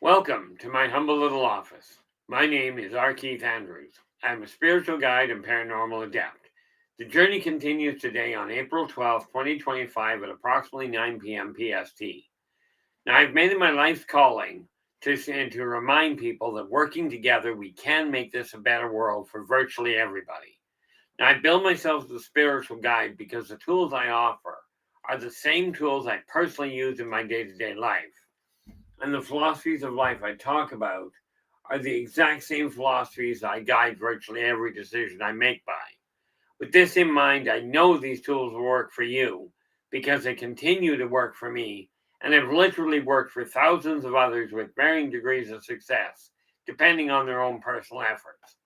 Welcome to my humble little office. My name is R. Keith Andrews. I'm a spiritual guide and paranormal adept. The journey continues today on April 12th, 2025 at approximately 9 p.m. PST. Now, I've made it my life's calling to remind people that working together, we can make this a better world for virtually everybody. Now, I build myself as a spiritual guide because the tools I offer are the same tools I personally use in my day-to-day life. And the philosophies of life I talk about are the exact same philosophies I guide virtually every decision I make by. With this in mind, I know these tools will work for you because they continue to work for me and have literally worked for thousands of others with varying degrees of success, depending on their own personal efforts.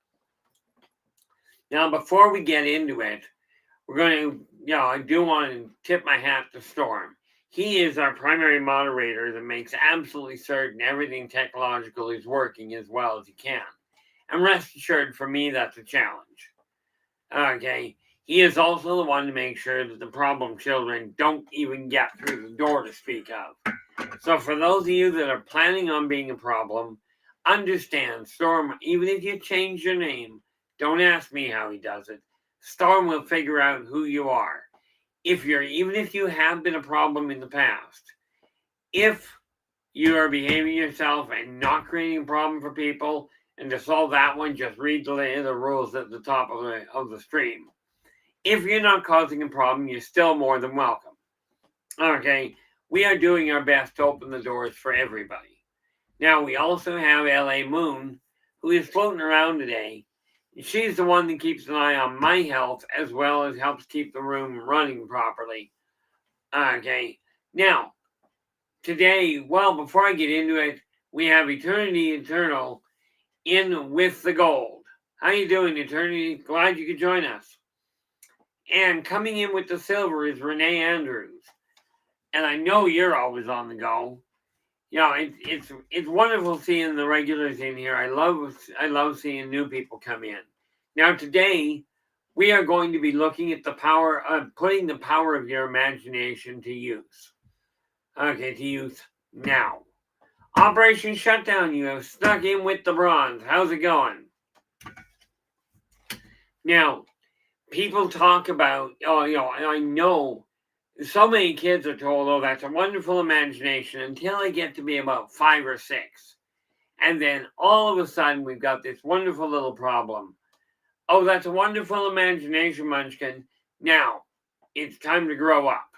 Now, before we get into it, I do want to tip my hat to Storm. He is our primary moderator that makes absolutely certain everything technological is working as well as he can. And rest assured, for me, that's a challenge. Okay, he is also the one to make sure that the problem children don't even get through the door to speak of. So for those of you that are planning on being a problem, understand, Storm, even if you change your name, don't ask me how he does it. Storm will figure out who you are. Even if you have been a problem in the past, if you are behaving yourself and not creating a problem for people, and to solve that one, just read the rules at the top of the stream. If you're not causing a problem, you're still more than welcome. Okay, we are doing our best to open the doors for everybody. Now, we also have LA Moon, who is floating around today. She's the one that keeps an eye on my health as well as helps keep the room running properly. Okay, now, today, before I get into it, we have Eternity Eternal in with the gold. How you doing, Eternity? Glad you could join us. And coming in with the silver is Renee Andrews. And I know you're always on the go. It's wonderful seeing the regulars in here. I love seeing new people come in. Now today, we are going to be looking at the power of putting the power of your imagination to use. Okay, to use now. Operation Shutdown, you have snuck in with the bronze. How's it going? Now, people talk about, I know so many kids are told, oh, that's a wonderful imagination until they get to be about 5 or 6. And then all of a sudden, we've got this wonderful little problem. Oh, that's a wonderful imagination, Munchkin. Now, it's time to grow up.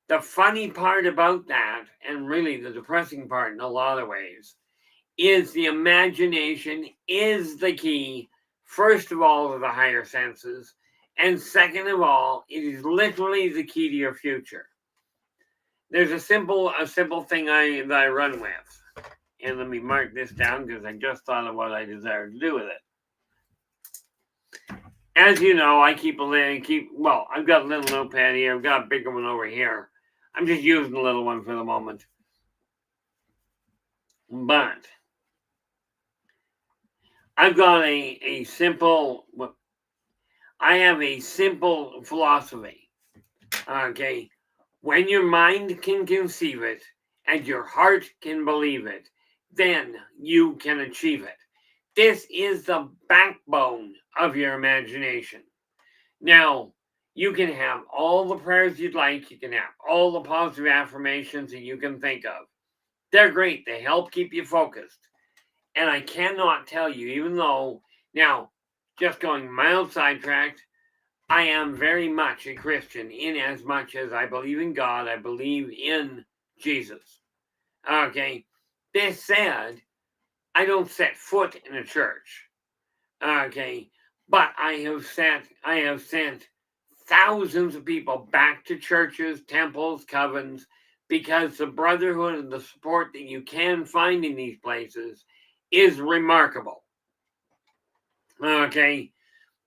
The funny part about that, and really the depressing part in a lot of ways, is the imagination is the key, first of all, to the higher senses, and second of all, it is literally the key to your future. There's a simple thing that I run with. And let me mark this down because I just thought of what I desire to do with it. As you know, I've got a little notepad here. I've got a bigger one over here. I'm just using the little one for the moment. But I've got a simple philosophy. Okay. When your mind can conceive it and your heart can believe it, then you can achieve it. This is the backbone of your imagination. Now, you can have all the prayers you'd like. You can have all the positive affirmations that you can think of. They're great. They help keep you focused. And I cannot tell you, even though, now, just going mild sidetracked, I am very much a Christian in as much as I believe in God. I believe in Jesus. Okay. This said, I don't set foot in a church. Okay. But I have sent thousands of people back to churches, temples, covens, because the brotherhood and the support that you can find in these places is remarkable. Okay.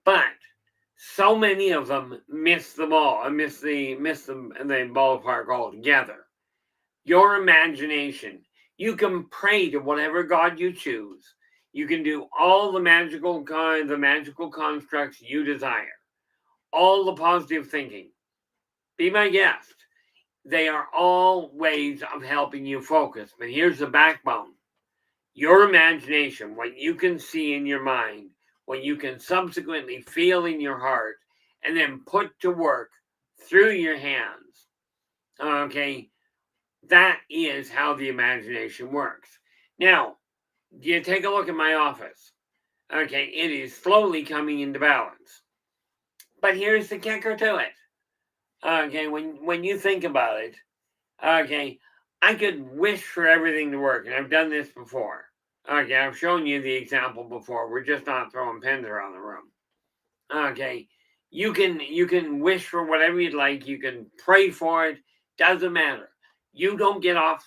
But so many of them miss the ball, miss the ballpark altogether. Your imagination. You can pray to whatever God you choose. You can do all the magical constructs you desire. All the positive thinking. Be my guest. They are all ways of helping you focus. But here's the backbone. Your imagination, what you can see in your mind, what you can subsequently feel in your heart, and then put to work through your hands. Okay, that is how the imagination works. Now, you take a look at my office. Okay, it is slowly coming into balance. But here's the kicker to it. Okay, when you think about it, okay, I could wish for everything to work, and I've done this before. Okay, I've shown you the example before. We're just not throwing pins around the room. Okay, you can wish for whatever you'd like. You can pray for it. Doesn't matter. You don't get off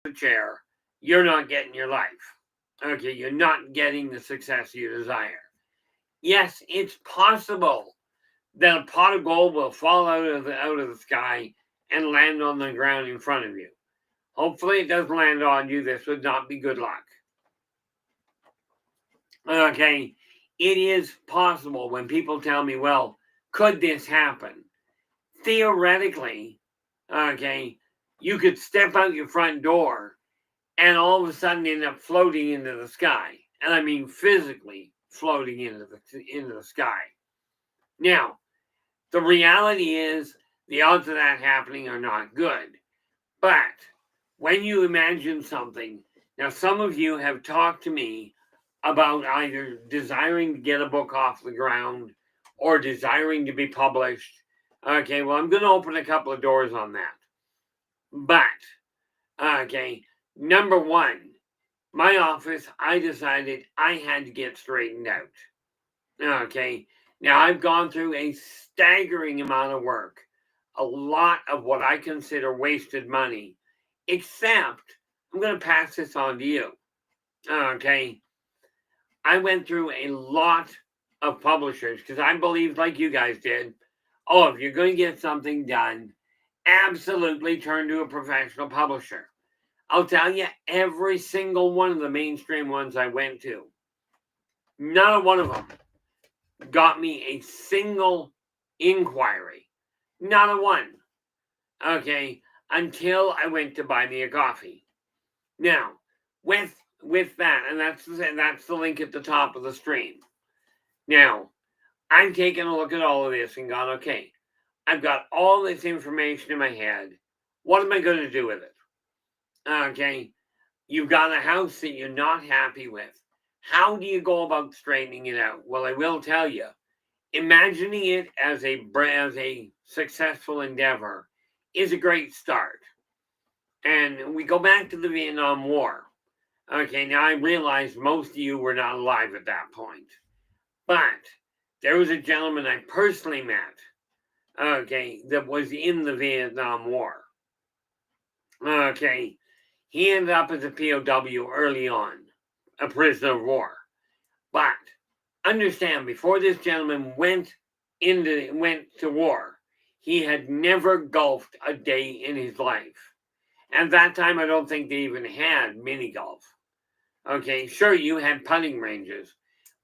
the chair, you're not getting your life. Okay, you're not getting the success you desire. Yes, it's possible that a pot of gold will fall out of the sky and land on the ground in front of you. Hopefully it doesn't land on you. This would not be good luck. Okay, it is possible. When people tell me, well, could this happen? Theoretically, okay, you could step out your front door and all of a sudden end up floating into the sky. And I mean physically floating into the sky. Now, the reality is the odds of that happening are not good. But when you imagine something, now some of you have talked to me about either desiring to get a book off the ground or desiring to be published. Okay, well, I'm going to open a couple of doors on that. But, okay, number one, my office, I decided I had to get straightened out. Okay, now I've gone through a staggering amount of work, a lot of what I consider wasted money, except I'm going to pass this on to you. Okay, I went through a lot of publishers because I believed, like you guys did, oh, if you're going to get something done, absolutely turn to a professional publisher. I'll tell you, every single one of the mainstream ones I went to, not one of them got me a single inquiry. Not a one. Okay, until I went to buy me a coffee. Now, with that, and that's the link at the top of the stream. Now, I've taken a look at all of this and gone, okay, I've got all this information in my head. What am I going to do with it? Okay, you've got a house that you're not happy with. How do you go about straightening it out? Well, I will tell you, imagining it as a successful endeavor is a great start. And we go back to the Vietnam War. Okay, now I realize most of you were not alive at that point. But there was a gentleman I personally met, okay, that was in the Vietnam War. Okay, he ended up as a POW early on, a prisoner of war. But understand, before this gentleman went to war, he had never golfed a day in his life. At that time, I don't think they even had mini golf. Okay, sure, you had putting ranges,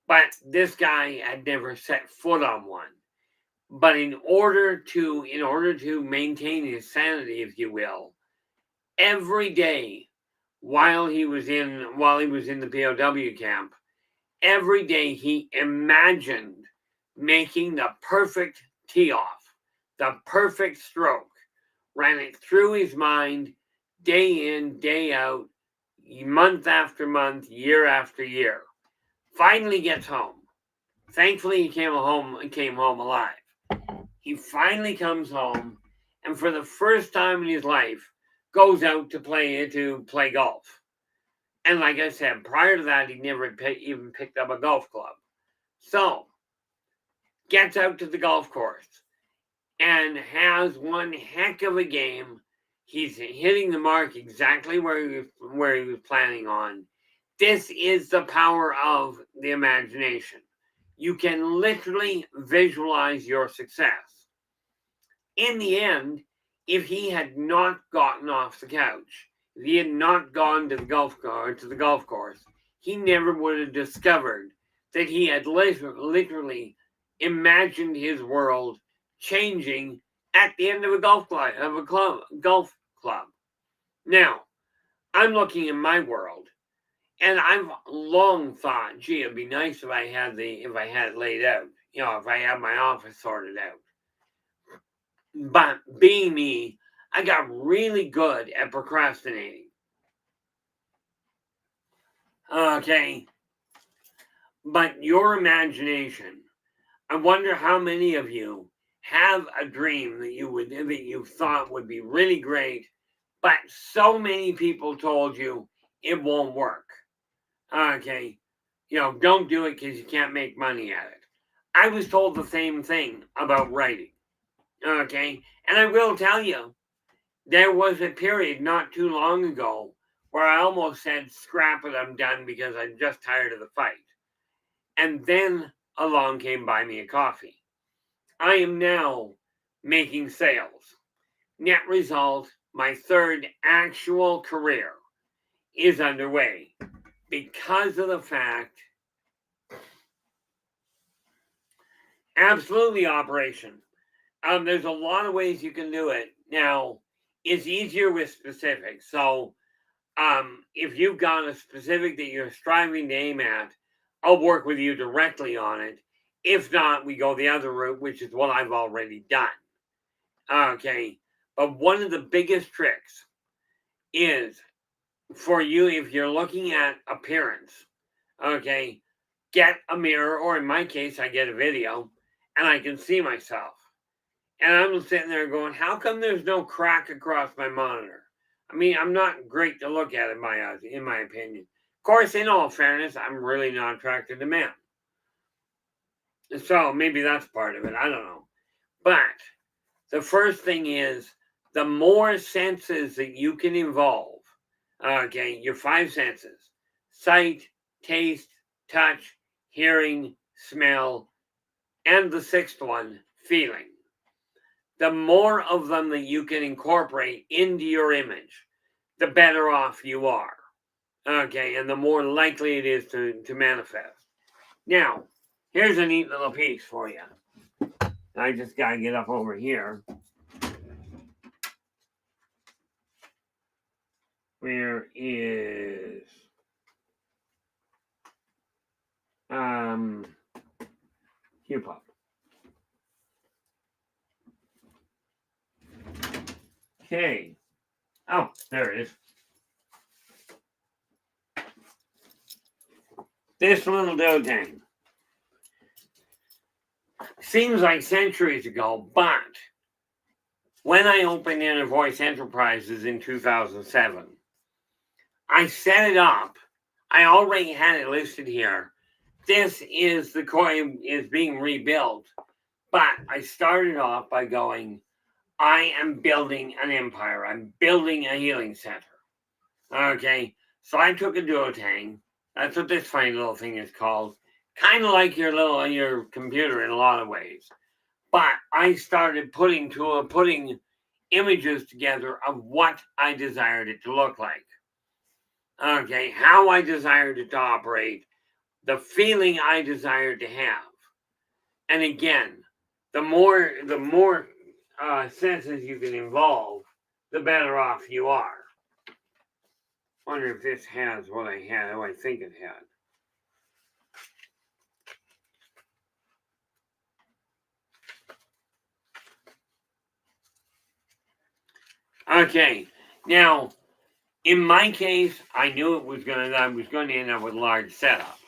but this guy had never set foot on one. But in order to maintain his sanity, if you will, every day while he was in the POW camp, every day he imagined making the perfect tee off, the perfect stroke, ran it through his mind day in, day out, month after month, year after year. Finally gets home. Thankfully, he came home alive. He finally comes home, and for the first time in his life, goes out to play golf. And like I said, prior to that, he never even picked up a golf club. So, gets out to the golf course and has one heck of a game. He's hitting the mark exactly where he was planning on. This is the power of the imagination. You can literally visualize your success. In the end, if he had not gotten off the couch, if he had not gone to the golf course, he never would have discovered that he had literally imagined his world changing at the end of a golf club. Now, I'm looking in my world, and I've long thought, gee, it'd be nice if I had it laid out. If I had my office sorted out. But being me, I got really good at procrastinating. Okay. But your imagination, I wonder how many of you have a dream that you thought would be really great, but so many people told you it won't work. Okay. Don't do it because you can't make money at it. I was told the same thing about writing. Okay. And I will tell you, there was a period not too long ago where I almost said, scrap it, I'm done because I'm just tired of the fight. And then along came Buy Me a Coffee. I am now making sales. Net result, my third actual career is underway because of the fact, absolutely operation. There's a lot of ways you can do it. Now, it's easier with specifics. So if you've got a specific that you're striving to aim at, I'll work with you directly on it. If not, we go the other route, which is what I've already done. Okay. But one of the biggest tricks is for you, if you're looking at appearance, okay, get a mirror, or in my case, I get a video and I can see myself. And I'm sitting there going, how come there's no crack across my monitor? I mean, I'm not great to look at in my opinion. Of course, in all fairness, I'm really not attracted to men. So maybe that's part of it. I don't know. But the first thing is, the more senses that you can involve, okay, your five senses: sight, taste, touch, hearing, smell, and the sixth one, feeling. The more of them that you can incorporate into your image, the better off you are. Okay, and the more likely it is to manifest. Now, here's a neat little piece for you. I just got to get up over here. Where is Q-Pop? Okay. Oh, there it is. This little dough tank seems like centuries ago, but when I opened Inner Voice Enterprises in 2007, I set it up. I already had it listed here. This is the coin is being rebuilt, but I started off by going, I am building an empire. I'm building a healing center. Okay, so I took a duotang. That's what this funny little thing is called. Kind of like your computer in a lot of ways. But I started putting images together of what I desired it to look like. Okay, how I desired it to operate, the feeling I desired to have. And again, the more senses you can involve, the better off you are. Wonder if this has what I had, what I think it had. Okay, now in my case, I knew I was going to end up with a large setup.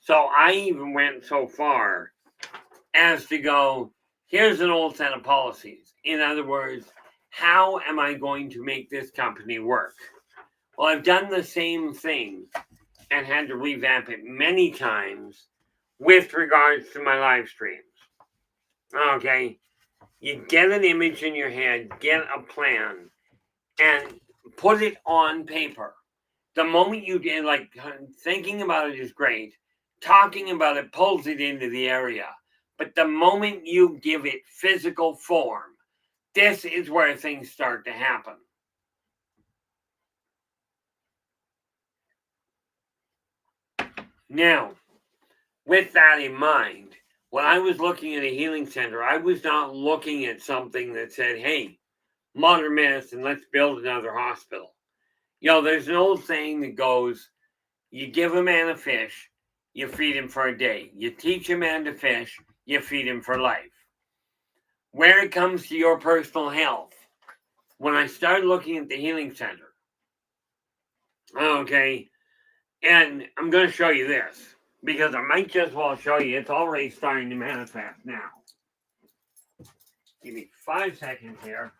So I even went so far as to go, here's an old set of policies. In other words, how am I going to make this company work? Well, I've done the same thing and had to revamp it many times with regards to my live streams. Okay, you get an image in your head, get a plan, and put it on paper. The moment you get, like, thinking about it is great. Talking about it pulls it into the area. But the moment you give it physical form, this is where things start to happen. Now, with that in mind, when I was looking at a healing center, I was not looking at something that said, hey, modern medicine, let's build another hospital. There's an old saying that goes, you give a man a fish, you feed him for a day. You teach a man to fish, you feed him for life. Where it comes to your personal health, when I started looking at the healing center, okay, and I'm going to show you this, because I might just well show you, it's already starting to manifest now. Give me 5 seconds here.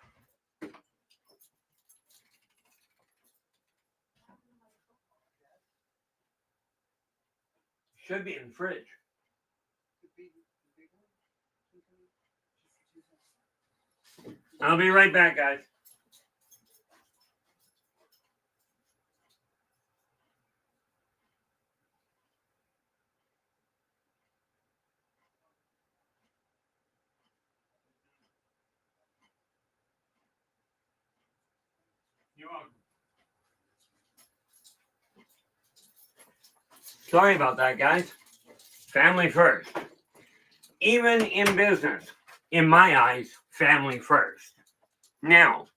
Should be in the fridge. I'll be right back, guys. You're welcome. Sorry about that, guys. Family first. Even in business, in my eyes, family first. Now,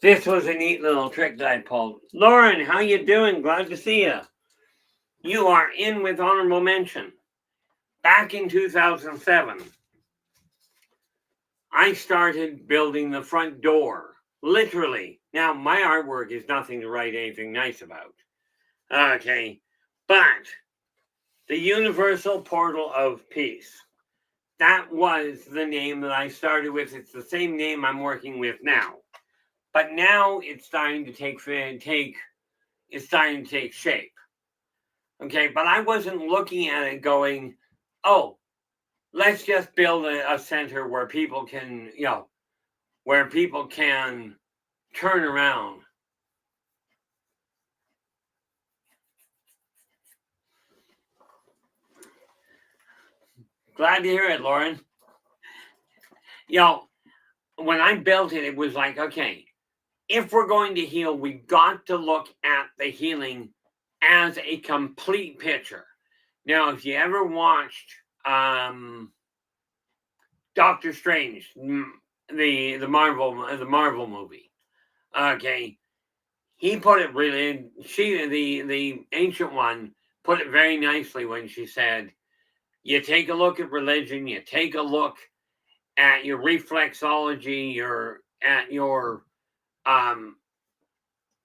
this was a neat little trick that I pulled. Lauren, how you doing? Glad to see you. You are in with honorable mention. Back in 2007, I started building the front door. Literally. Now, my artwork is nothing to write anything nice about. Okay. But the Universal Portal of Peace. That was the name that I started with. It's the same name I'm working with now. But now it's starting to take shape. Okay, but I wasn't looking at it going, oh, let's just build a center where people can, turn around. Glad to hear it, Lauren. When I built it, it was like, okay, if we're going to heal, we got to look at the healing as a complete picture. Now, if you ever watched Doctor Strange, the Marvel movie, okay, he put it really. The ancient one put it very nicely when she said, "You take a look at religion, you take a look at your reflexology, your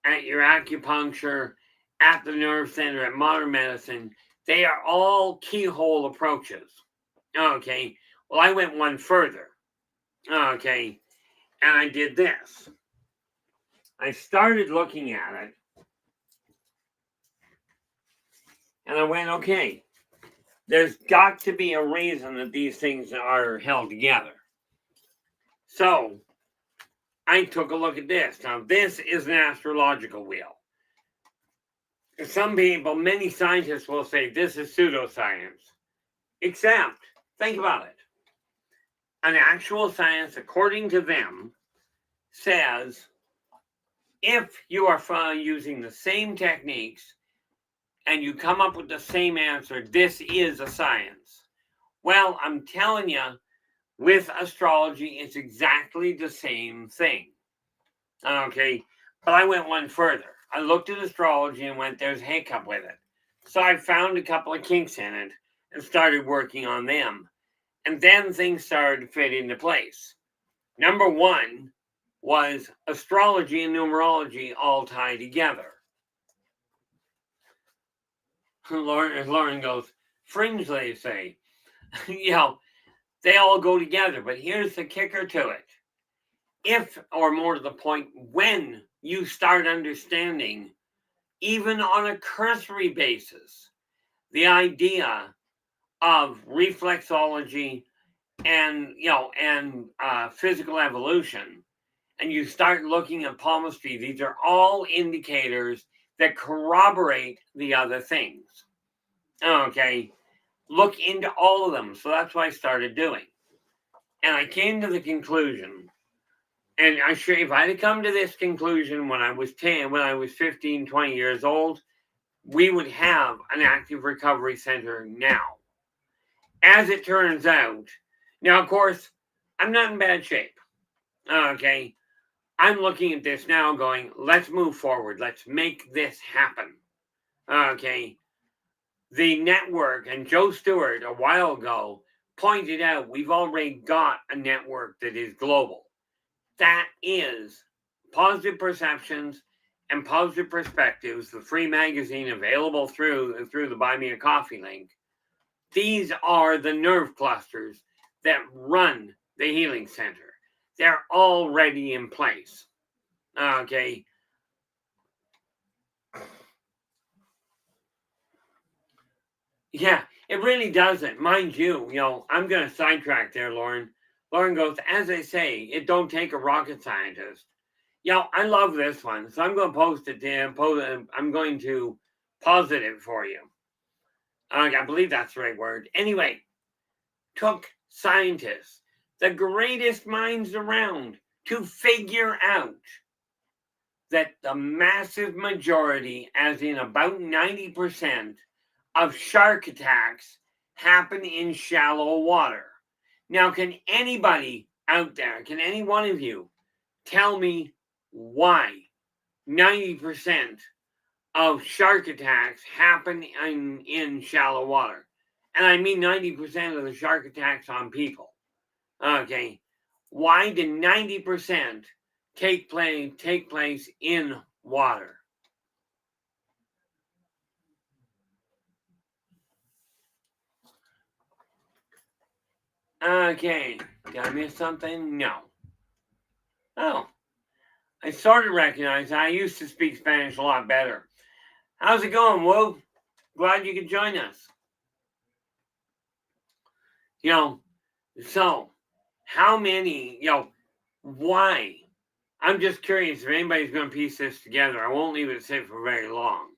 acupuncture, at the nerve center, at modern medicine. They are all keyhole approaches." Okay. Well, I went one further. Okay. And I did this. I started looking at it. And I went, okay, there's got to be a reason that these things are held together. So I took a look at this. Now, this is an astrological wheel. Some people, many scientists will say this is pseudoscience. Except, think about it. An actual science, according to them, says if you are using the same techniques and you come up with the same answer, this is a science. Well, I'm telling you, with astrology, it's exactly the same thing. Okay, but I went one further. I looked at astrology and went, there's a hiccup with it. So I found a couple of kinks in it and started working on them. And then things started to fit into place. Number one was astrology and numerology all tie together. Lauren goes, fringe, they say. They all go together. But here's the kicker to it. If, or more to the point, when you start understanding, even on a cursory basis, the idea of reflexology and physical evolution, and you start looking at palmistry, these are all indicators that corroborate the other things. Okay, look into all of them. So that's what I started doing, and I came to the conclusion. And if I had come to this conclusion when I was 15, 20 years old, we would have an active recovery center now. as it turns out, now, of course, I'm not in bad shape. Okay. I'm looking at this now going, let's move forward. Let's make this happen. Okay. The network and Joe Stewart a while ago pointed out we've already got a network that is global. That is Positive Perceptions and Positive Perspectives, the free magazine available through the Buy Me a Coffee link. These are the nerve clusters that run the healing center. They're already in place. Okay. Yeah, it really doesn't. Mind you, I'm going to sidetrack there, Lauren. Lauren goes, as I say, it don't take a rocket scientist. I love this one, so I'm going to post it there. I'm going to posit it for you. I believe that's the right word. Anyway, took scientists, the greatest minds around, to figure out that the massive majority, as in about 90%, of shark attacks happen in shallow water. Now, can anybody out there, can any one of you tell me why 90% of shark attacks happen in shallow water? And I mean 90% of the shark attacks on people. Okay. Why did 90% take place in water? Okay. Did I miss something? No. Oh, I sort of recognize I used to speak Spanish a lot better. How's it going, Woo? Glad you could join us. So how many, why? I'm just curious if anybody's going to piece this together. I won't leave it sit for very long.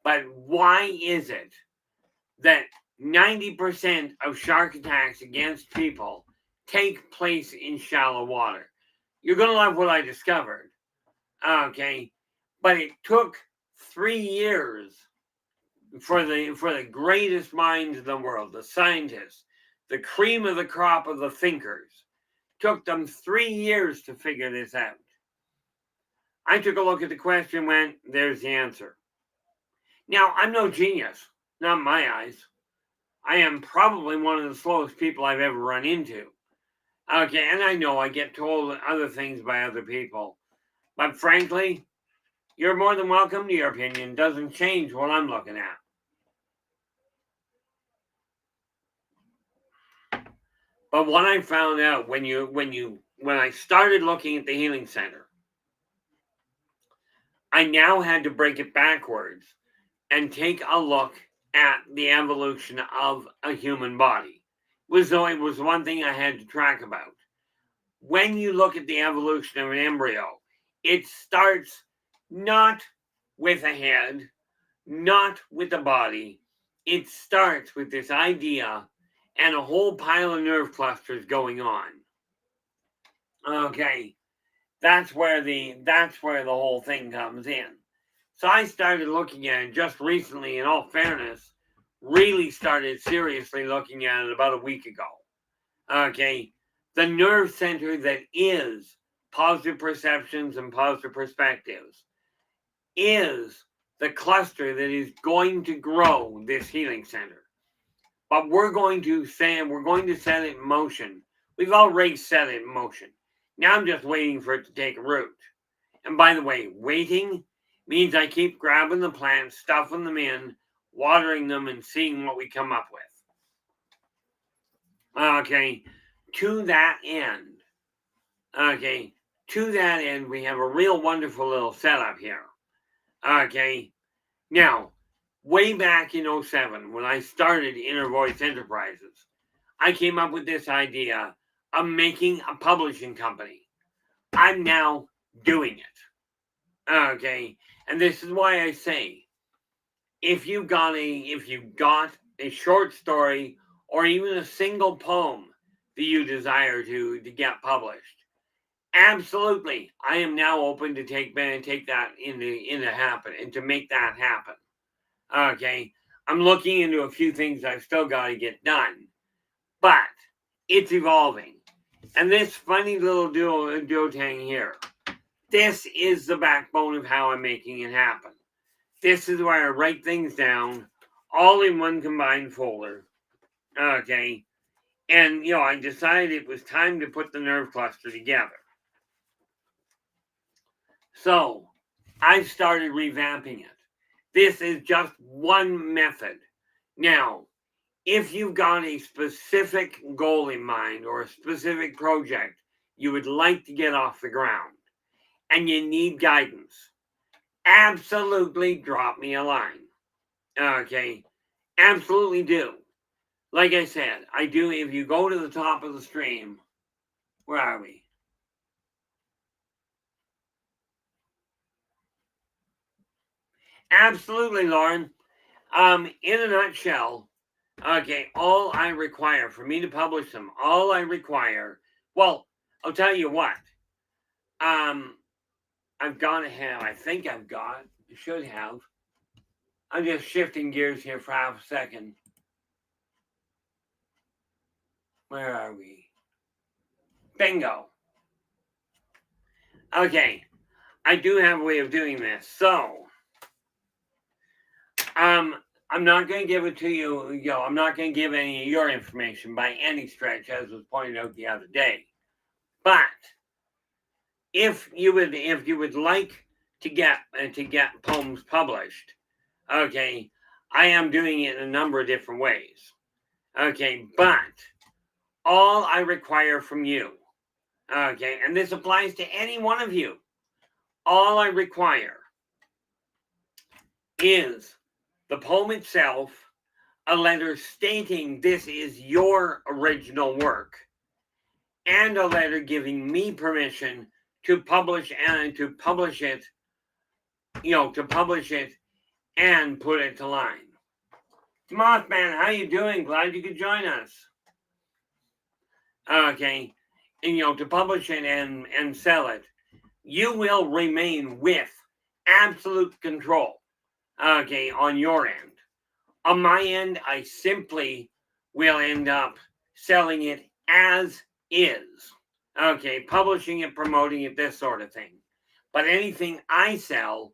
But why is it that 90% of shark attacks against people take place in shallow water? You're going to love what I discovered. Okay. But it took 3 years for the greatest minds in the world, the scientists, the cream of the crop of the thinkers. Took them 3 years to figure this out. I took a look at the question, went, there's the answer. Now, I'm no genius, not in my eyes. I am probably one of the slowest people I've ever run into. Okay, and I know I get told other things by other people. But frankly, you're more than welcome to your opinion. Doesn't change what I'm looking at. But what I found out when I started looking at the healing center, I now had to break it backwards and take a look at the evolution of a human body. It was one thing I had to track about. When you look at the evolution of an embryo, it starts not with a head, not with a body. It starts with this idea and a whole pile of nerve clusters going on. Okay, that's where the whole thing comes in. So I started looking at it just recently, in all fairness, really started seriously looking at it about a week ago. Okay, the nerve center that is positive perceptions and positive perspectives is the cluster that is going to grow this healing center. But we're going to set it in motion. We've already set it in motion. Now I'm just waiting for it to take root. And by the way, waiting means I keep grabbing the plants, stuffing them in, watering them, and seeing what we come up with. Okay, to that end, we have a real wonderful little setup here. Okay, now, way back in 2007, when I started Inner Voice Enterprises, I came up with this idea of making a publishing company. I'm now doing it. Okay, and this is why I say, if you got a short story or even a single poem that you desire to get published, absolutely, I am now open to take that into happen and to make that happen. Okay, I'm looking into a few things I've still got to get done, but it's evolving. And this funny little duotang here, this is the backbone of how I'm making it happen. This is where I write things down all in one combined folder. Okay. And, I decided it was time to put the nerve cluster together. So, I started revamping it. This is just one method. Now, if you've got a specific goal in mind or a specific project you would like to get off the ground and you need guidance, absolutely drop me a line. Okay, absolutely do. Like I said, I do. If you go to the top of the stream, where are we? Absolutely, Lauren. In a nutshell, okay, all I require for me to publish them, all I require, well, I'll tell you what. I've got to have, I think I've got, should have. I'm just shifting gears here for half a second. Where are we? Bingo. Okay, I do have a way of doing this. So, I'm not going to give it to you, I'm not going to give any of your information by any stretch, as was pointed out the other day. But if you would like to get poems published, okay, I am doing it in a number of different ways. Okay, but all I require from you, okay, and this applies to any one of you, all I require is the poem itself, a letter stating this is your original work, and a letter giving me permission to publish it, to publish it and put it to line. Mothman, how you doing? Glad you could join us. Okay, and to publish it and sell it, you will remain with absolute control. Okay, on your end. On my end, I simply will end up selling it as is. Okay, publishing it, promoting it, this sort of thing. But anything I sell,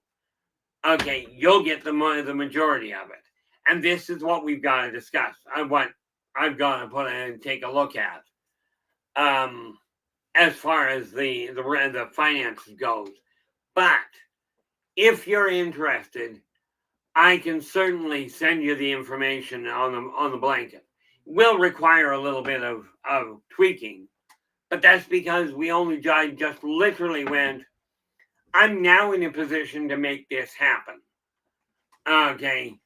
okay, you'll get the majority of it. And this is what we've got to discuss. What I've got to put and take a look at. As far as the finances goes. But if you're interested, I can certainly send you the information on the blanket. Will require a little bit of tweaking, but that's because I just literally went, I'm now in a position to make this happen. Okay,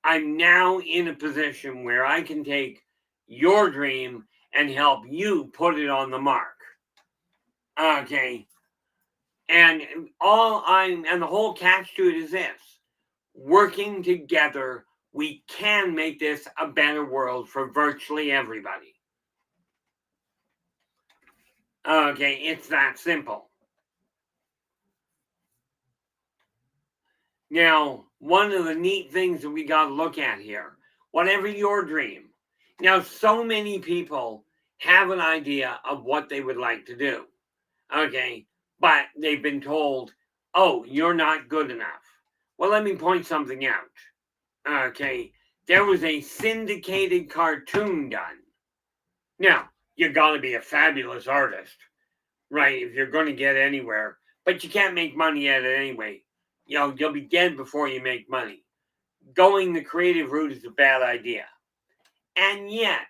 I'm now in a position where I can take your dream and help you put it on the mark. Okay, and the whole catch to it is this. Working together, we can make this a better world for virtually everybody. Okay, it's that simple. Now, one of the neat things that we got to look at here, whatever your dream. Now, so many people have an idea of what they would like to do. Okay, but they've been told, oh, you're not good enough. Well, let me point something out. Okay, there was a syndicated cartoon done. Now, you gotta be a fabulous artist, right? If you're gonna get anywhere, but you can't make money at it anyway. You'll be dead before you make money. Going the creative route is a bad idea. And yet,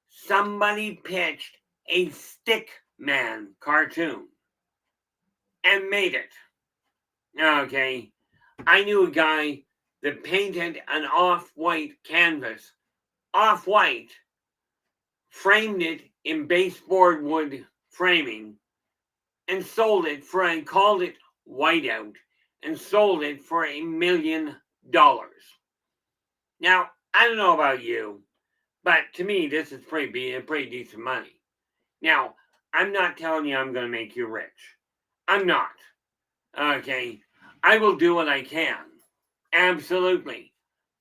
somebody pitched a stick man cartoon and made it. Okay, I knew a guy that painted an off-white canvas, off-white, framed it in baseboard wood framing, and sold it and called it whiteout, and sold it for $1 million. Now, I don't know about you, but to me, this is pretty decent money. Now, I'm not telling you I'm going to make you rich. I'm not. Okay, I will do what I can. Absolutely.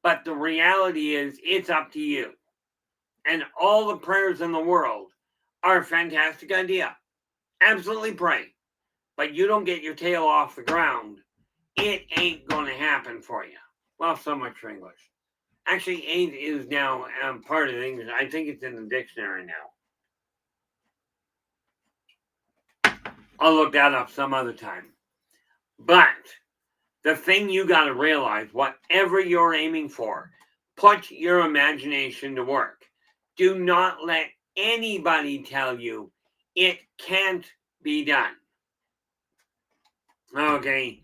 But the reality is, it's up to you. and all the prayers in the world are a fantastic idea. Absolutely pray. But you don't get your tail off the ground, it ain't going to happen for you. Well, so much for English. Actually, ain't is now part of English. I think it's in the dictionary now. I'll look that up some other time. But the thing you got to realize, whatever you're aiming for, put your imagination to work. Do not let anybody tell you it can't be done. Okay,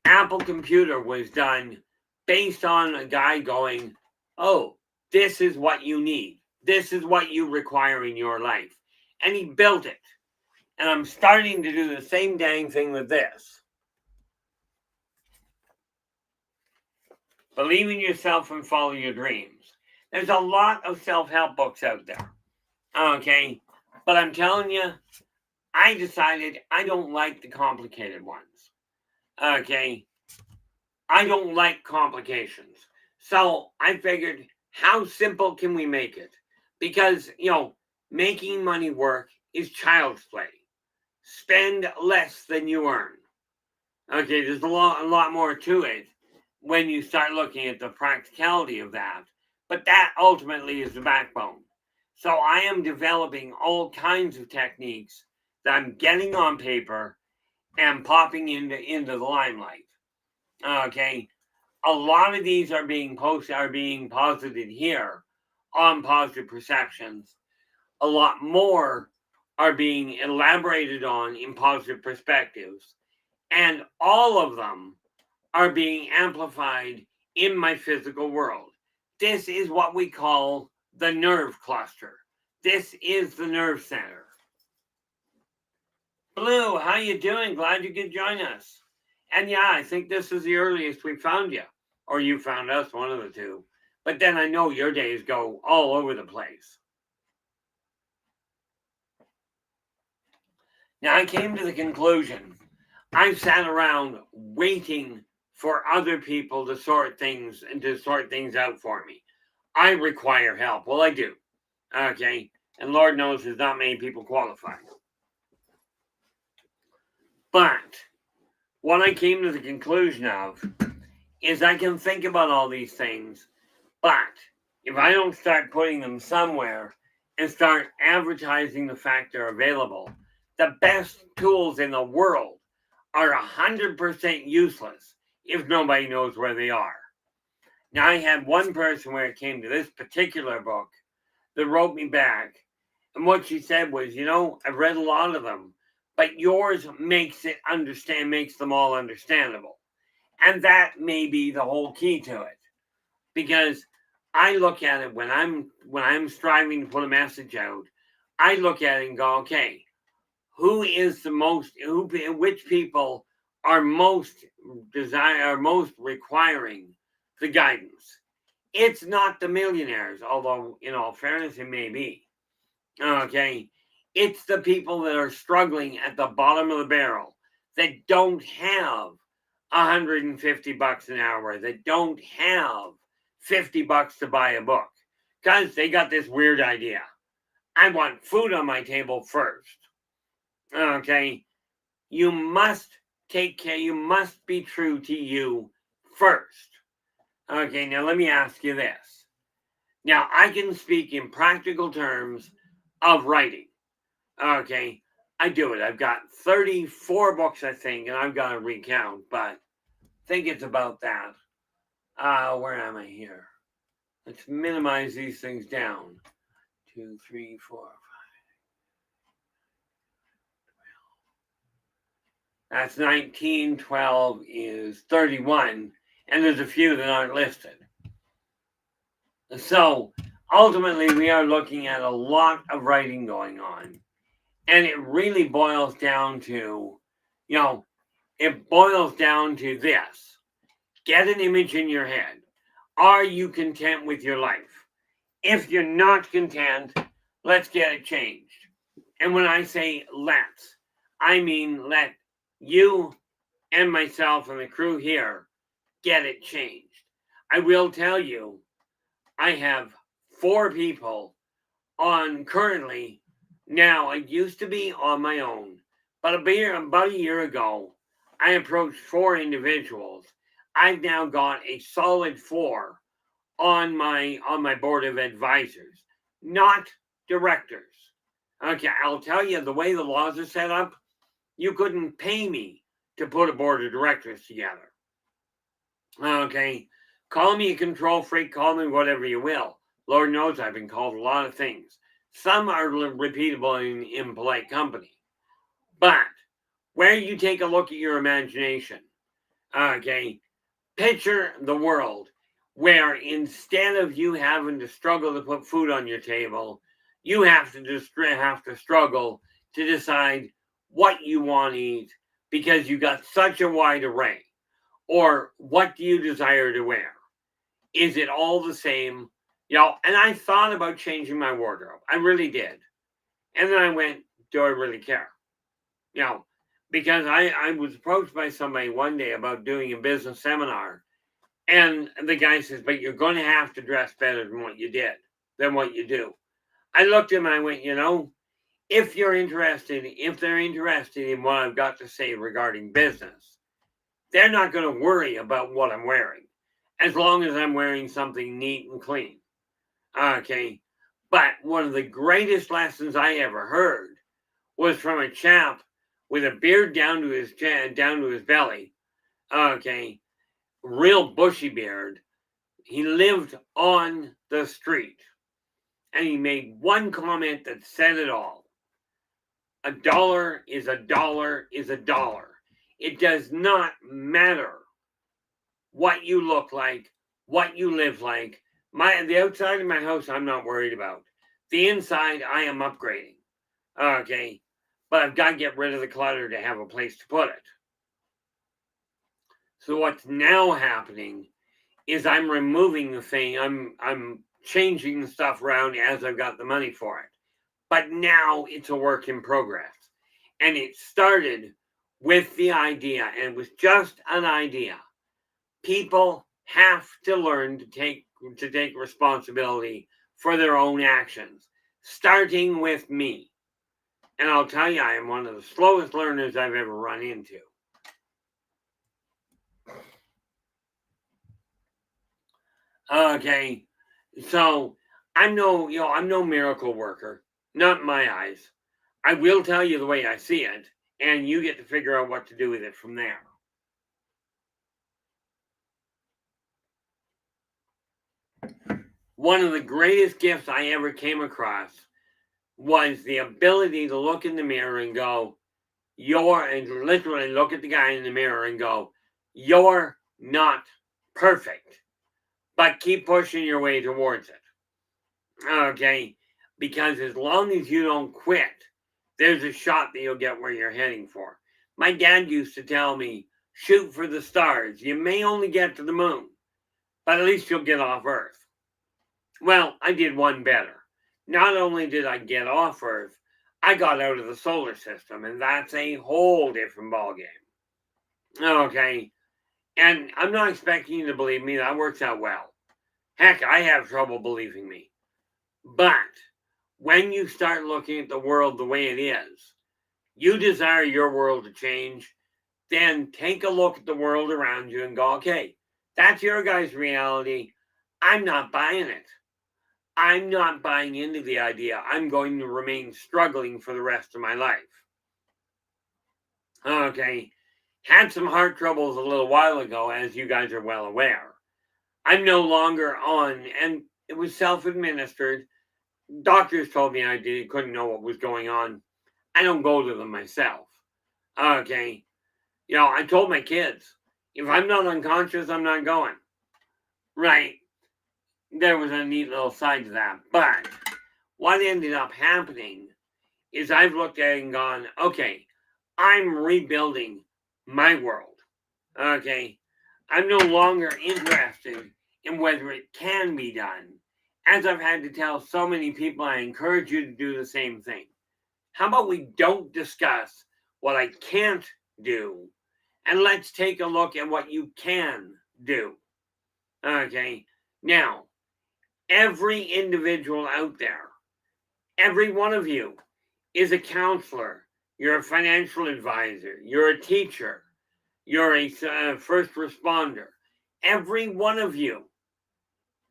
Apple Computer was done based on a guy going, oh, this is what you need. This is what you require in your life. And he built it. And I'm starting to do the same dang thing with this. Believe in yourself and follow your dreams. There's a lot of self-help books out there. Okay, but I'm telling you, I decided I don't like the complicated ones. Okay, I don't like complications. So I figured, how simple can we make it? Because, making money work is child's play. Spend less than you earn. Okay, there's a lot more to it when you start looking at the practicality of that. But that ultimately is the backbone. So I am developing all kinds of techniques that I'm getting on paper and popping into the limelight. Okay, a lot of these are being posited here on Positive Perceptions. A lot more are being elaborated on in Positive Perspectives. And all of them are being amplified in my physical world. This is what we call the nerve cluster. This is the nerve center. Blue, how you doing? Glad you could join us. And yeah, I think this is the earliest we found you. Or you found us, one of the two. But then I know your days go all over the place. Now, I came to the conclusion, I've sat around waiting for other people to sort things out for me. I require help. Well, I do. Okay. And Lord knows there's not many people qualified. But what I came to the conclusion of is I can think about all these things, but if I don't start putting them somewhere and start advertising the fact they're available, the best tools in the world are 100% useless if nobody knows where they are. Now, I had one person where it came to this particular book that wrote me back, and what she said was, I've read a lot of them, but yours makes them all understandable. And that may be the whole key to it. Because I look at it when I'm striving to put a message out, I look at it and go, okay, which people are most requiring the guidance? It's not the millionaires, although in all fairness, it may be. Okay. It's the people that are struggling at the bottom of the barrel that don't have $150 an hour, that don't have $50 to buy a book, because they got this weird idea. I want food on my table first. Okay. You must take care. You must be true to you first. Okay. Now let me ask you this. Now I can speak in practical terms of writing. Okay. I do it. I've got 34 books, I think, and I've got to recount, but I think it's about that. Where am I here? Let's minimize these things down. 2, 3, 4, 5. That's 19, 12 is 31, and there's a few that aren't listed. So ultimately, we are looking at a lot of writing going on, and it really boils down to, this. Get an image in your head. Are you content with your life? If you're not content, let's get it changed. And when I say let's, I mean let you and myself and the crew here get it changed. I will tell you, I have 4 people on currently. Now, I used to be on my own, but about a year ago, I approached 4 individuals. I've now got a solid 4 on my board of advisors, not directors. Okay, I'll tell you the way the laws are set up, you couldn't pay me to put a board of directors together. Okay, call me a control freak, call me whatever you will. Lord knows I've been called a lot of things. Some are repeatable in polite company. But where you take a look at your imagination, okay, picture the world where instead of you having to struggle to put food on your table, you have to struggle to decide what you want to eat because you got such a wide array. Or what do you desire to wear? Is it all the same? And I thought about changing my wardrobe. I really did. And then I went, do I really care? Because I was approached by somebody one day about doing a business seminar. And the guy says, but you're going to have to dress better than what you do. I looked at him and I went, if they're interested in what I've got to say regarding business, they're not going to worry about what I'm wearing as long as I'm wearing something neat and clean. Okay. But one of the greatest lessons I ever heard was from a chap with a beard down to his belly. Okay. Real bushy beard. He lived on the street. And he made one comment that said it all. A dollar is a dollar is a dollar. It does not matter what you look like, what you live like. The outside of my house, I'm not worried about. The inside, I am upgrading. Okay. But I've got to get rid of the clutter to have a place to put it. So what's now happening is I'm removing the thing. I'm changing the stuff around as I've got the money for it. But now it's a work in progress. And it started with the idea, and it was just an idea. People have to learn to take responsibility for their own actions, starting with me. And I'll tell you, I am one of the slowest learners I've ever run into. Okay, so I'm no miracle worker, not in my eyes. I will tell you the way I see it, and you get to figure out what to do with it from there. One of the greatest gifts I ever came across was the ability to look in the mirror and go, and literally look at the guy in the mirror and go, you're not perfect, but keep pushing your way towards it. Okay, because as long as you don't quit, there's a shot that you'll get where you're heading for. My dad used to tell me, shoot for the stars. You may only get to the moon, but at least you'll get off Earth. Well, I did one better. Not only did I get off Earth, I got out of the solar system, and that's a whole different ballgame. Okay, and I'm not expecting you to believe me. That works out well. Heck, I have trouble believing me. But when you start looking at the world the way it is, you desire your world to change, then take a look at the world around you and go, okay, that's your guy's reality. I'm not buying it. I'm not buying into the idea I'm going to remain struggling for the rest of my life. Okay, had some heart troubles a little while ago, as you guys are well aware. I'm no longer on, and it was self-administered. Doctors told me I couldn't know what was going on. I don't go to them myself. Okay, I told my kids, if I'm not unconscious, I'm not going. Right. There was a neat little side to that. But what ended up happening is I've looked at it and gone, okay, I'm rebuilding my world. Okay. I'm no longer interested in whether it can be done. As I've had to tell so many people, I encourage you to do the same thing. How about we don't discuss what I can't do, and let's take a look at what you can do. Okay. Now, every individual out there Every one of you is a counselor. You're a financial advisor. You're a teacher. You're a first responder. Every one of you,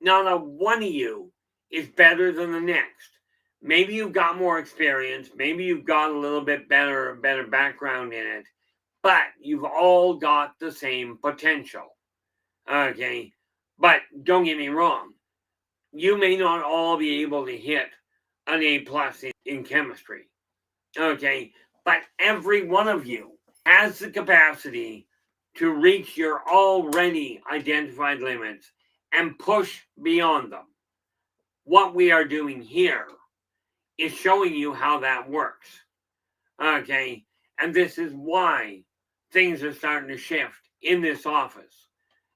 not a one of you, is better than the next. Maybe you've got more experience. Maybe you've got a little bit better background in it. But you've all got the same potential. Okay? But don't get me wrong. You may not all be able to hit an A+ in chemistry. Okay? But every one of you has the capacity to reach your already identified limits and push beyond them. What we are doing here is showing you how that works. Okay? And this is why things are starting to shift in this office.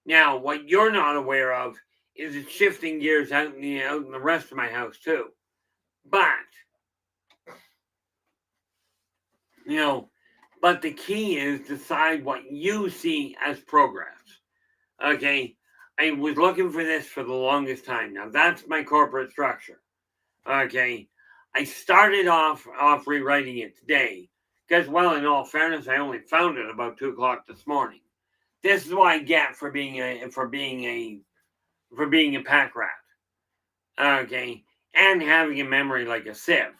Now, what you're not aware of is it's shifting gears out in the rest of my house too. But, but the key is decide what you see as progress. Okay? I was looking for this for the longest time. Now, that's my corporate structure. Okay? I started off rewriting it today because, well, in all fairness, I only found it about 2 o'clock this morning. This is what I get for being a pack rat. Okay? And having a memory like a sieve.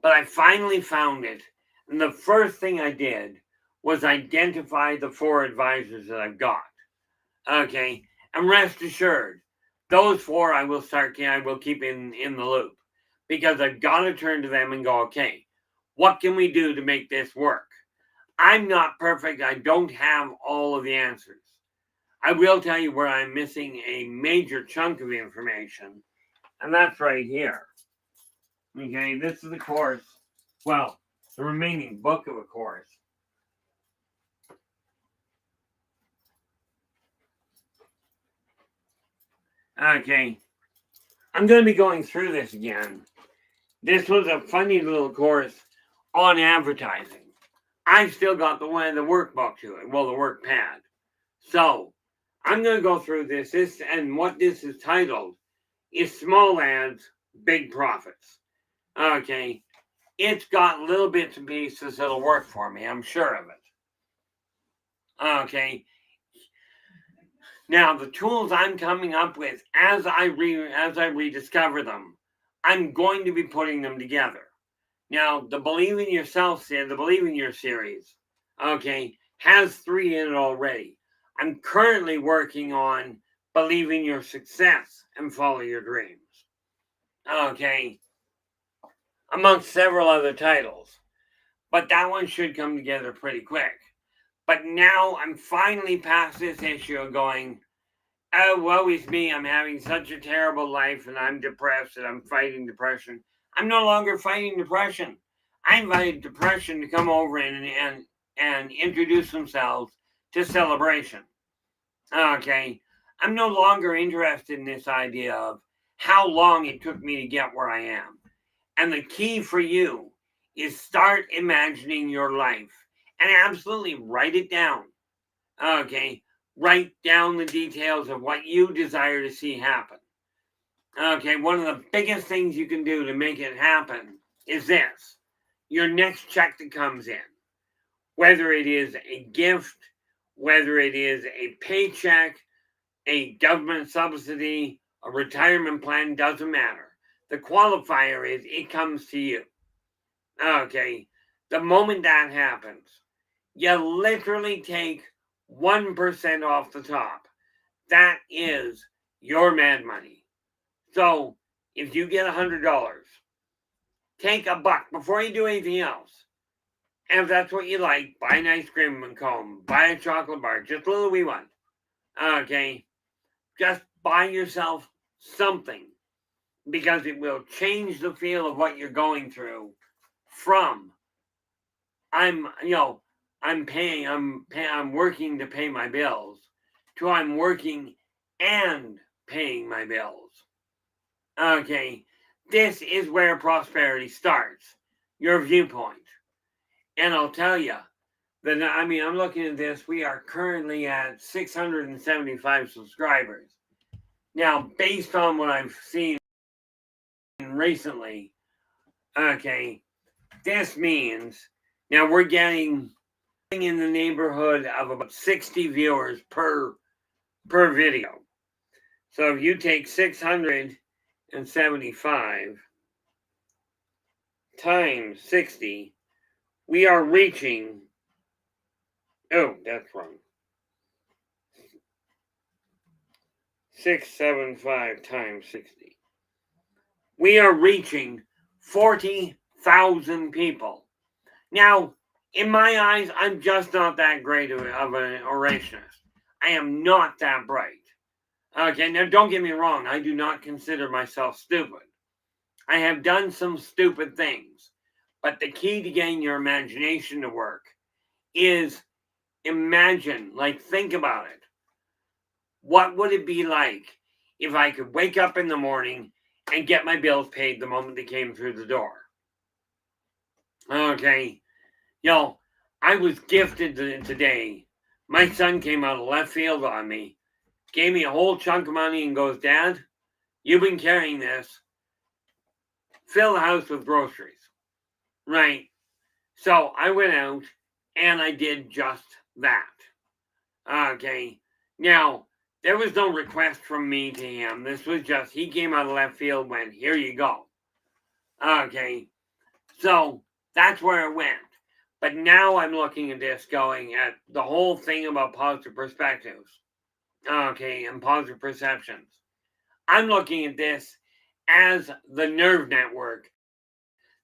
But I finally found it. And the first thing I did was identify the 4 advisors that I've got. Okay? And rest assured, those 4 I will keep in the loop. Because I've got to turn to them and go, okay, what can we do to make this work? I'm not perfect. I don't have all of the answers. I will tell you where I'm missing a major chunk of information. And that's right here. Okay, this is the course. Well, the remaining book of a course. Okay, I'm going to be going through this again. This was a funny little course on advertising. I've still got the workbook to it, well, the work pad. So, I'm going to go through this, and what this is titled is Small Ads, Big Profits. Okay, it's got little bits and pieces that'll work for me, I'm sure of it. Okay, now the tools I'm coming up with as I rediscover them, I'm going to be putting them together. Now, the Believe in Yourself, the Believe in Your series, okay, has 3 in it already. I'm currently working on Believe in Your Success and Follow Your Dreams. Okay, amongst several other titles. But that one should come together pretty quick. But now I'm finally past this issue of going, oh, woe is me, I'm having such a terrible life and I'm depressed and I'm fighting depression. I'm no longer fighting depression. I invited depression to come over and introduce themselves to celebration. Okay, I'm no longer interested in this idea of how long it took me to get where I am. And the key for you is start imagining your life and absolutely write it down. Okay, write down the details of what you desire to see happen. Okay, one of the biggest things you can do to make it happen is this. Your next check that comes in, whether it is a gift, whether it is a paycheck, a government subsidy, a retirement plan, doesn't matter. The qualifier is it comes to you. Okay, the moment that happens, you literally take 1% off the top. That is your mad money. So if you get $100, take $1 before you do anything else. And if that's what you like, buy an ice cream cone, buy a chocolate bar, just a little wee one. Okay, just buy yourself something because it will change the feel of what you're going through from I'm working to pay my bills to I'm working and paying my bills. Okay, this is where prosperity starts, your viewpoint. And I'll tell you that, I'm looking at this, we are currently at 675 subscribers. Now, based on what I've seen recently, Okay, this means now we're getting in the neighborhood of about 60 viewers per video. So if you take 675 times 60, we are reaching, oh, that's wrong. 675 times 60. We are reaching 40,000 people. Now, in my eyes, I'm just not that great of an orationist. I am not that bright. Okay, now don't get me wrong. I do not consider myself stupid. I have done some stupid things. But the key to getting your imagination to work is imagine, like think about it. What would it be like if I could wake up in the morning and get my bills paid the moment they came through the door? Okay, I was gifted today. My son came out of left field on me, gave me a whole chunk of money and goes, Dad, you've been carrying this. Fill the house with groceries. Right. So I went out and I did just that. Okay. Now, there was no request from me to him. This was just, he came out of left field, went, here you go. Okay. So that's where it went. But now I'm looking at this going at the whole thing about positive perspectives. Okay. And positive perceptions. I'm looking at this as the nerve network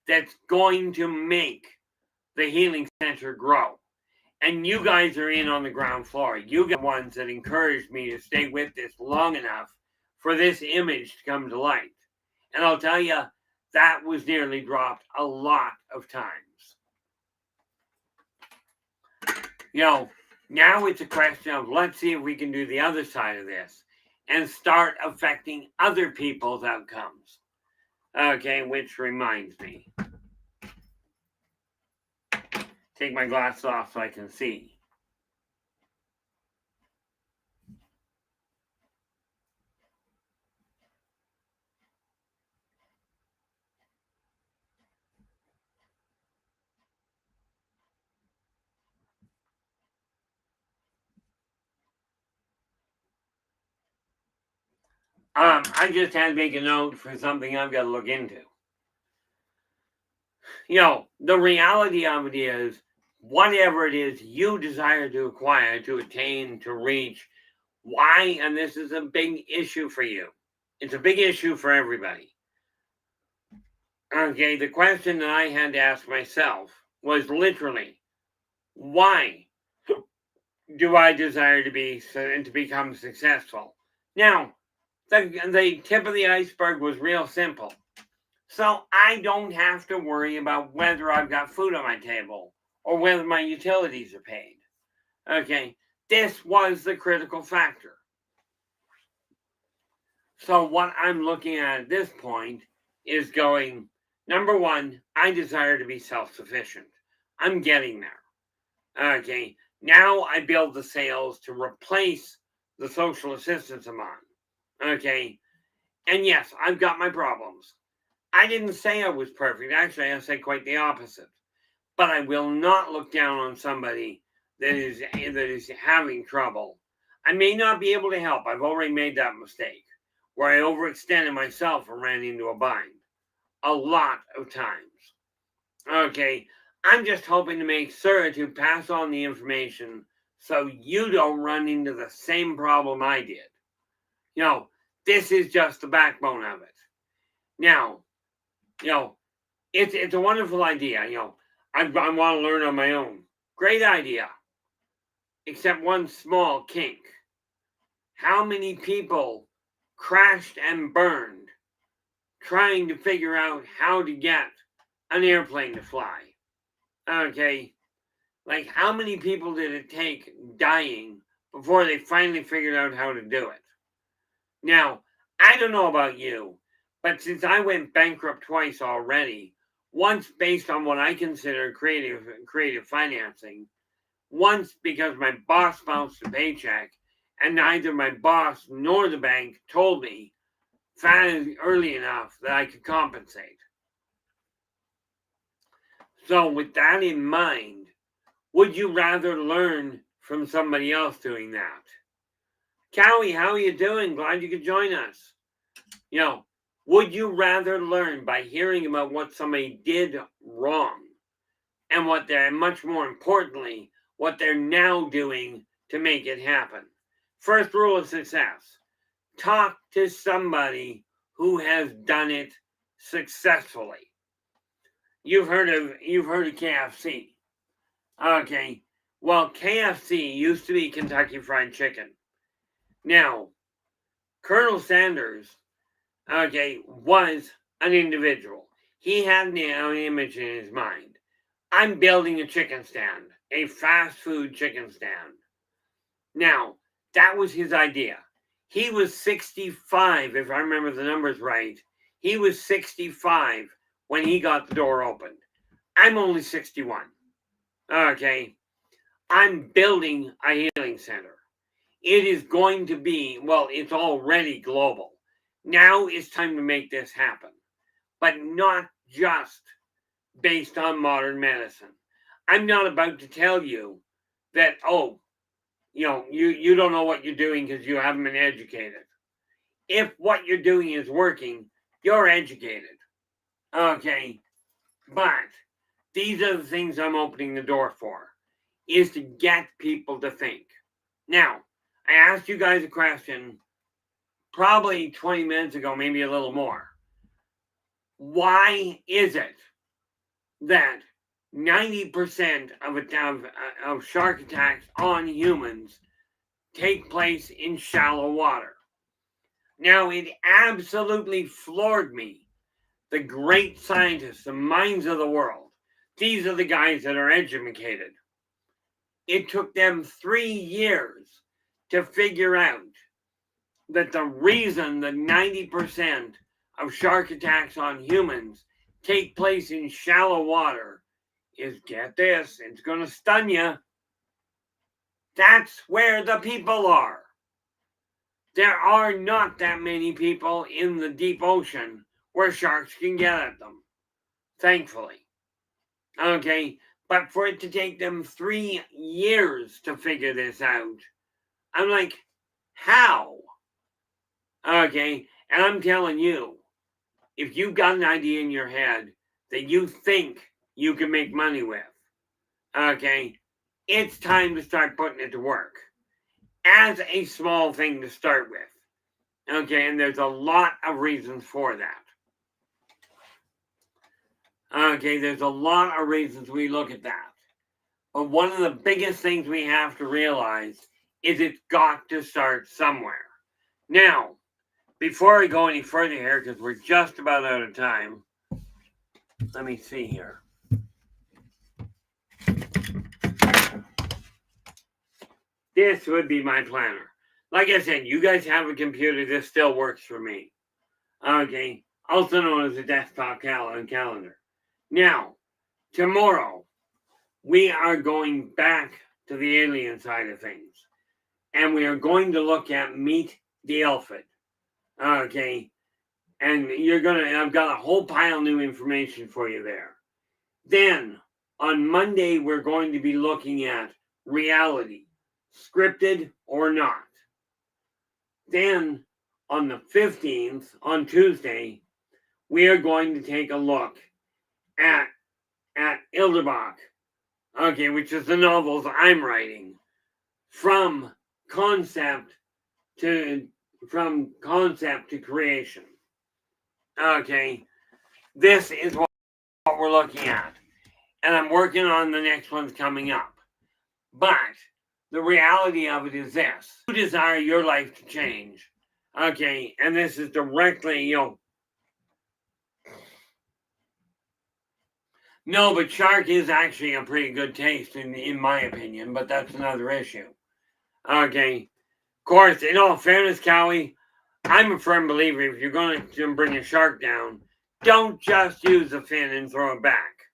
that's going to make the healing center grow. And you guys are in on the ground floor. You guys are the ones that encouraged me to stay with this long enough for this image to come to light. And I'll tell you, that was nearly dropped a lot of times. Now it's a question of let's see if we can do the other side of this and start affecting other people's outcomes. Okay, which reminds me. Take my glasses off so I can see. I just had to make a note for something I've got to look into. The reality of it is, whatever it is you desire to acquire, to attain, to reach, why, and this is a big issue for you. It's a big issue for everybody. Okay, the question that I had to ask myself was literally, why do I desire to be and to become successful? Now, the tip of the iceberg was real simple. So I don't have to worry about whether I've got food on my table or whether my utilities are paid. Okay, this was the critical factor. So what I'm looking at this point is going, number one, I desire to be self-sufficient. I'm getting there. Okay, now I build the sales to replace the social assistance I'm on. Okay, and yes, I've got my problems. I didn't say I was perfect. Actually, I said quite the opposite. But I will not look down on somebody that is having trouble. I may not be able to help. I've already made that mistake where I overextended myself and ran into a bind a lot of times. Okay, I'm just hoping to make sure to pass on the information so you don't run into the same problem I did. This is just the backbone of it. Now, it's a wonderful idea. I want to learn on my own. Great idea. Except one small kink. How many people crashed and burned trying to figure out how to get an airplane to fly? Okay. Like, how many people did it take dying before they finally figured out how to do it? Now, I don't know about you, but since I went bankrupt twice already, once based on what I consider creative financing, once because my boss bounced a paycheck, and neither my boss nor the bank told me early enough that I could compensate. So with that in mind, would you rather learn from somebody else doing that? Cowie, how are you doing? Glad you could join us. Would you rather learn by hearing about what somebody did wrong and much more importantly, what they're now doing to make it happen? First rule of success: talk to somebody who has done it successfully. You've heard of KFC. Okay. Well, KFC used to be Kentucky Fried Chicken. Now, Colonel Sanders, was an individual. He had an image in his mind. I'm building a chicken stand, a fast food chicken stand. Now, that was his idea. He was 65, if I remember the numbers right. He was 65 when he got the door opened. I'm only 61. Okay. I'm building a healing center. It is going to be, well, it's already global. Now it's time to make this happen, but not just based on modern medicine. I'm not about to tell you that, you don't know what you're doing because you haven't been educated. If what you're doing is working, you're educated. Okay, but these are the things I'm opening the door for, is to get people to think. Now, I asked you guys a question probably 20 minutes ago, maybe a little more. Why is it that 90% of shark attacks on humans take place in shallow water? Now, it absolutely floored me. The great scientists, the minds of the world, these are the guys that are educated. It took them 3 years to figure out that the reason that 90% of shark attacks on humans take place in shallow water is, get this, it's going to stun you, that's where the people are. There are not that many people in the deep ocean where sharks can get at them, thankfully. Okay, but for it to take them 3 years to figure this out, I'm like, how? Okay, and I'm telling you, if you've got an idea in your head that you think you can make money with, okay, it's time to start putting it to work as a small thing to start with. Okay, and there's a lot of reasons for that. Okay, there's a lot of reasons we look at that. But one of the biggest things we have to realize is it's got to start somewhere. Now, before I go any further here, because we're just about out of time, let me see here. This would be my planner. Like I said, you guys have a computer. This still works for me. Okay, also known as a desktop calendar. Now, tomorrow, we are going back to the alien side of things. And we are going to look at Meet the Elephant. Okay, and I've got a whole pile of new information for you there. Then, on Monday, we're going to be looking at reality, scripted or not. Then, on the 15th, on Tuesday, we are going to take a look at Ilderbach, okay, which is the novels I'm writing, from concept to creation. Okay, this is what we're looking at, and I'm working on the next ones coming up. But the reality of it is this: you desire your life to change. Okay, and this is directly, no, but shark is actually a pretty good taste in my opinion, but that's another issue. Okay, of course, in all fairness, Cowie, I'm a firm believer if you're going to bring a shark down, don't just use the fin and throw it back.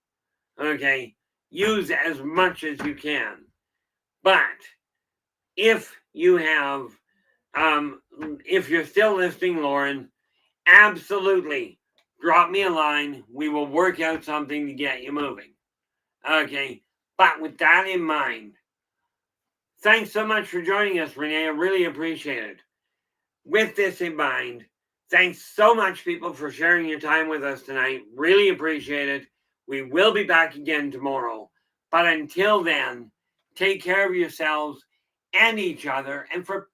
Okay, use as much as you can. But if you have, if you're still listening, Lauren, absolutely drop me a line. We will work out something to get you moving. Okay, but with that in mind, thanks so much for joining us, Renee. I really appreciate it. With this in mind, thanks so much, people, for sharing your time with us tonight. Really appreciate it. We will be back again tomorrow. But until then, take care of yourselves and each other. And for